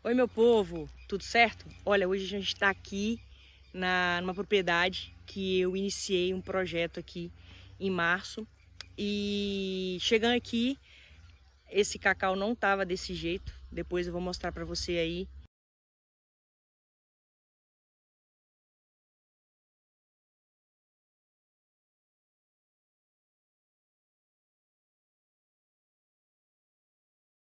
Oi, meu povo, tudo certo? Olha, hoje a gente está aqui numa propriedade que eu iniciei um projeto aqui em março e chegando aqui, esse cacau não estava desse jeito. Depois eu vou mostrar para você aí.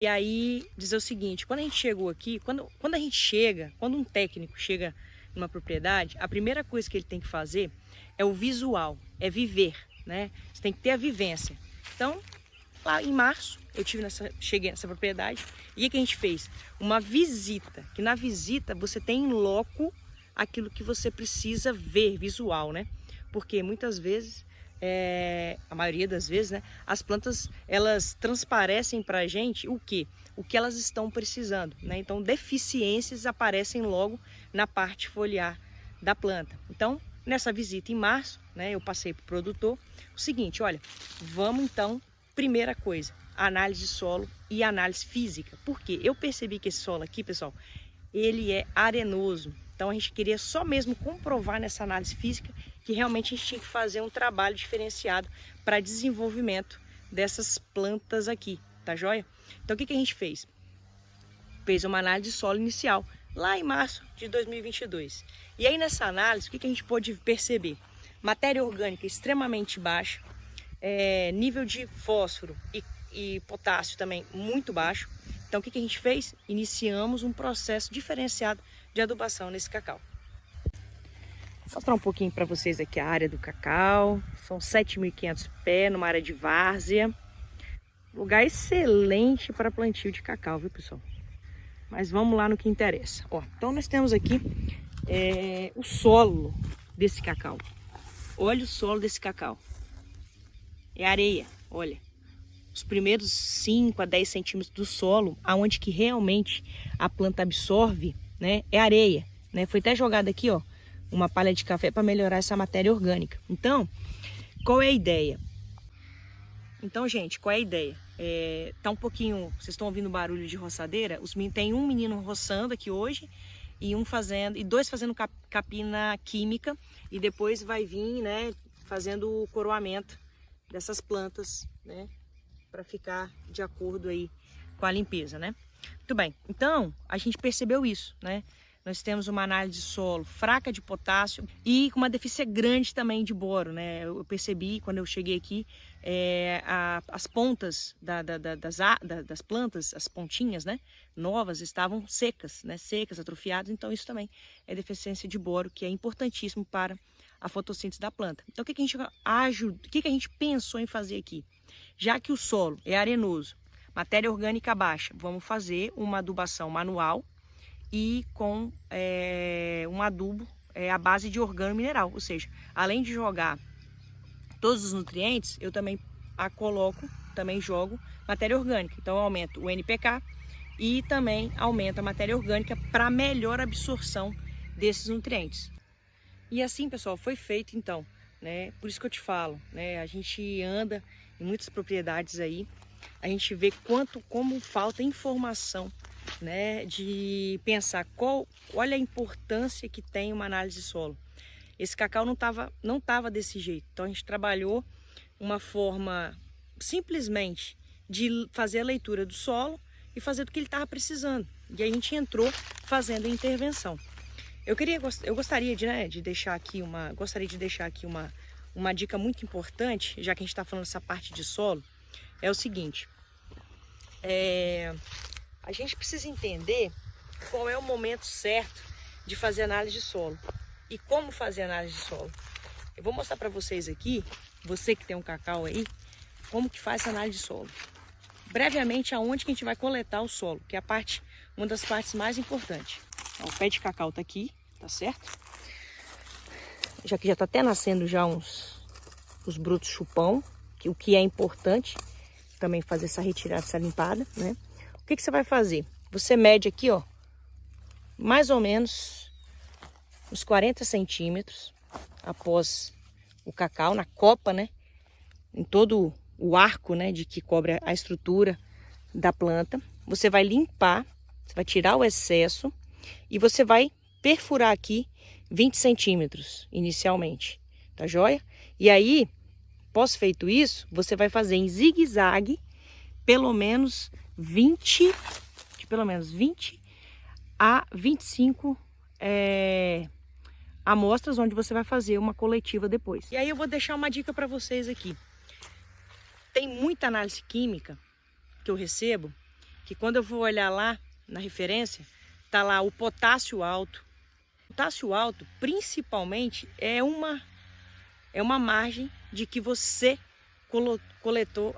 E aí dizer o seguinte, quando a gente chegou aqui, quando um técnico chega numa propriedade, a primeira coisa que ele tem que fazer é o visual, é viver, né? Você tem que ter a vivência. Então, lá em março, cheguei nessa propriedade e o que a gente fez? Uma visita, que na visita você tem em loco aquilo que você precisa ver, visual, né? Porque muitas vezes, a maioria das vezes, né, as plantas elas transparecem para a gente o que elas estão precisando, né? Então deficiências aparecem logo na parte foliar da planta. Então nessa visita em março, né, eu passei para o produtor o seguinte: olha, vamos então, primeira coisa, análise de solo e análise física. Porque eu percebi que esse solo aqui, pessoal, ele é arenoso. Então a gente queria só mesmo comprovar nessa análise física que realmente a gente tinha que fazer um trabalho diferenciado para desenvolvimento dessas plantas aqui, tá joia? Então o que a gente fez? Fez uma análise de solo inicial, lá em março de 2022. E aí nessa análise, o que a gente pôde perceber? Matéria orgânica extremamente baixa, nível de fósforo e potássio também muito baixo. Então o que a gente fez? Iniciamos um processo diferenciado de adubação nesse cacau. Vou mostrar um pouquinho para vocês aqui a área do cacau. São 7.500 pés numa área de várzea. Lugar excelente para plantio de cacau, viu, pessoal? Mas vamos lá no que interessa. Ó, então nós temos aqui o solo desse cacau. Olha o solo desse cacau. É areia, olha. Os primeiros 5 a 10 centímetros do solo, aonde que realmente a planta absorve, né, é areia, né? Foi até jogada aqui, ó, uma palha de café para melhorar essa matéria orgânica. Então, qual é a ideia? Então, gente, qual é a ideia? Tá um pouquinho, vocês estão ouvindo barulho de roçadeira? Tem um menino roçando aqui hoje e dois fazendo capina química, e depois vai vir, né, fazendo o coroamento dessas plantas, né, para ficar de acordo aí com a limpeza, né? Muito bem, então a gente percebeu isso, né? Nós temos uma análise de solo fraca de potássio e com uma deficiência grande também de boro, né? Eu percebi quando eu cheguei aqui, as pontas das plantas, as pontinhas, né, novas, estavam secas, né? Secas, atrofiadas. Então isso também é deficiência de boro, que é importantíssimo para a fotossíntese da planta. Então o que a gente pensou em fazer aqui? Já que o solo é arenoso, matéria orgânica baixa, vamos fazer uma adubação manual e com um adubo à base de organomineral. Ou seja, além de jogar todos os nutrientes, eu também jogo matéria orgânica. Então eu aumento o NPK e também aumento a matéria orgânica para melhor absorção desses nutrientes. E assim, pessoal, foi feito então, né? Por isso que eu te falo, né? A gente anda em muitas propriedades aí, a gente vê como falta informação, né? De pensar olha a importância que tem uma análise de solo. Esse cacau não tava desse jeito. Então a gente trabalhou uma forma simplesmente de fazer a leitura do solo e fazer do que ele estava precisando. E a gente entrou fazendo a intervenção. Eu gostaria de deixar aqui uma dica muito importante, já que a gente está falando dessa parte de solo, é o seguinte: a gente precisa entender qual é o momento certo de fazer análise de solo e como fazer análise de solo. Eu vou mostrar para vocês aqui, você que tem um cacau aí, como que faz essa análise de solo. Brevemente, aonde que a gente vai coletar o solo, que é uma das partes mais importantes. Então, o pé de cacau tá aqui, tá certo? Já que já tá até nascendo já os brotos chupão, o que é importante também fazer essa retirada, essa limpada, né? O que você vai fazer? Você mede aqui, ó, mais ou menos uns 40 centímetros após o cacau, na copa, né? Em todo o arco, né, de que cobre a estrutura da planta. Você vai limpar Você vai tirar o excesso e você vai perfurar aqui 20 centímetros inicialmente, tá joia? E aí, pós feito isso, você vai fazer em zigue-zague pelo menos 20 a 25 amostras, onde você vai fazer uma coletiva depois. E aí eu vou deixar uma dica para vocês aqui. Tem muita análise química que eu recebo, que quando eu vou olhar lá na referência, tá lá o potássio alto. O potássio alto, principalmente, é uma margem de que você coletou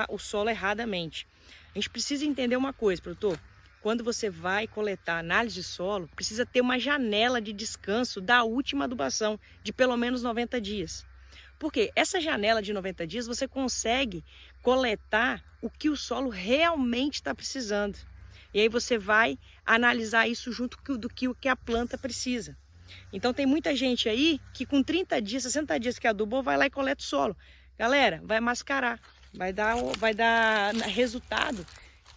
o solo erradamente. A gente precisa entender uma coisa, produtor. Quando você vai coletar análise de solo, precisa ter uma janela de descanso da última adubação, de pelo menos 90 dias. Porque essa janela de 90 dias você consegue coletar o que o solo realmente está precisando. E aí você vai analisar isso junto do que a planta precisa. Então tem muita gente aí que com 30 dias, 60 dias que adubou, vai lá e coleta o solo. Galera, vai mascarar, vai dar resultado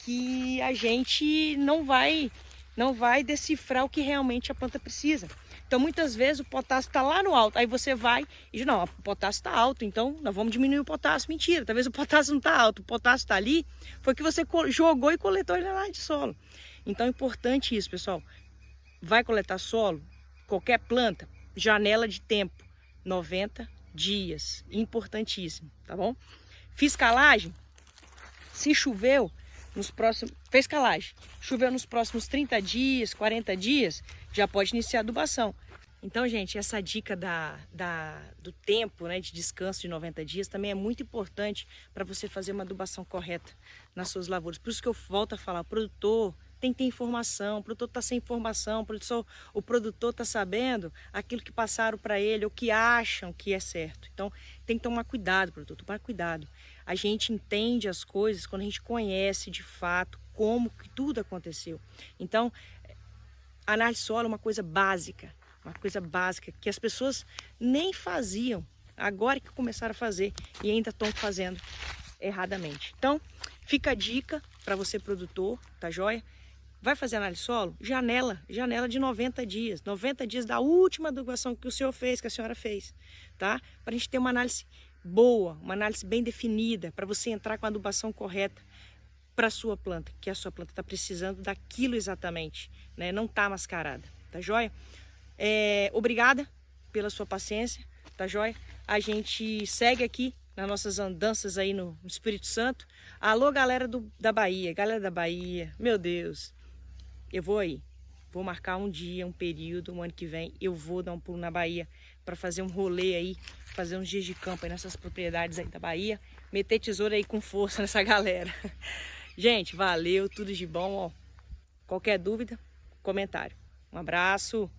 que a gente não vai decifrar o que realmente a planta precisa. Então muitas vezes o potássio está lá no alto, aí você vai e diz, não, o potássio está alto, então nós vamos diminuir o potássio. Mentira, talvez o potássio não está alto, o potássio está ali, foi que você jogou e coletou ele lá de solo. Então é importante isso, pessoal. Vai coletar solo, qualquer planta, janela de tempo, 90 dias, importantíssimo, tá bom? Fiz calagem, se choveu, fez calagem, choveu nos próximos 30 dias, 40 dias, já pode iniciar a adubação. Então, gente, essa dica do tempo, né, de descanso de 90 dias também é muito importante para você fazer uma adubação correta nas suas lavouras. Por isso que eu volto a falar, produtor tem que ter informação, o produtor está sem informação, o produtor está sabendo aquilo que passaram para ele, o que acham que é certo. Então, tem que tomar cuidado, produtor, tomar cuidado. A gente entende as coisas quando a gente conhece de fato como que tudo aconteceu. Então, a análise de solo é uma coisa básica que as pessoas nem faziam, agora que começaram a fazer e ainda estão fazendo erradamente. Então, fica a dica para você, produtor, tá joia? Vai fazer análise de solo? Janela de 90 dias. 90 dias da última adubação que o senhor fez, que a senhora fez, tá? Para a gente ter uma análise boa, uma análise bem definida, para você entrar com a adubação correta para a sua planta, que a sua planta está precisando daquilo exatamente, né? Não está mascarada, tá joia? Obrigada pela sua paciência, tá joia? A gente segue aqui nas nossas andanças aí no Espírito Santo. Alô, galera da Bahia, meu Deus, eu vou aí. Vou marcar um dia, um período, um ano que vem, eu vou dar um pulo na Bahia para fazer um rolê aí, fazer uns dias de campo aí nessas propriedades aí da Bahia, meter tesoura aí com força nessa galera. Gente, valeu, tudo de bom, ó. Qualquer dúvida, comentário. Um abraço.